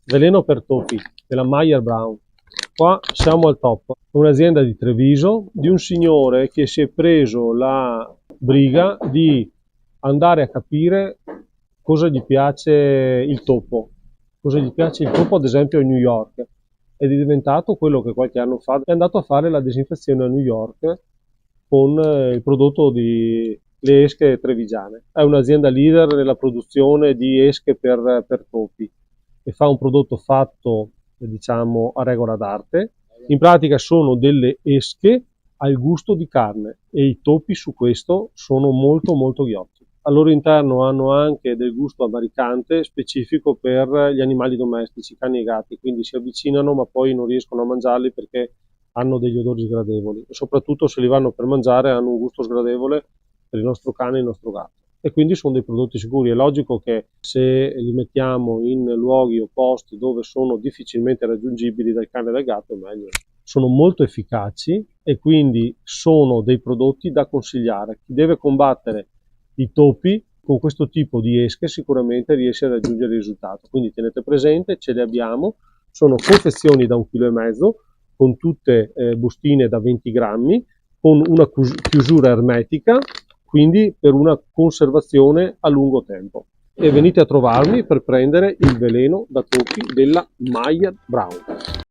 Veleno per topi della Meyer Brown. Qua siamo al top. Un'azienda di Treviso di un signore che si è preso la briga di andare a capire cosa gli piace il topo. Cosa gli piace il topo, ad esempio, a New York. Ed è diventato quello che qualche anno fa è andato a fare la disinfezione a New York con il prodotto di le esche trevigiane. È un'azienda leader nella produzione di esche per topi e fa un prodotto fatto, diciamo, a regola d'arte. In pratica sono delle esche al gusto di carne e i topi su questo sono molto molto ghiotti. Al loro interno hanno anche del gusto amaricante specifico per gli animali domestici, cani e gatti, quindi si avvicinano ma poi non riescono a mangiarli perché hanno degli odori sgradevoli e soprattutto se li vanno per mangiare hanno un gusto sgradevole per il nostro cane e il nostro gatto. E quindi sono dei prodotti sicuri. È logico che se li mettiamo in luoghi o posti dove sono difficilmente raggiungibili dal cane e dal gatto, è meglio. Sono molto efficaci e quindi sono dei prodotti da consigliare. Chi deve combattere i topi con questo tipo di esche sicuramente riesce a raggiungere il risultato. Quindi tenete presente, ce le abbiamo, sono confezioni da 1,5 kg con tutte bustine da 20 grammi, con una chiusura ermetica, quindi per una conservazione a lungo tempo. E venite a trovarmi per prendere il veleno da topi della Meyer Brown.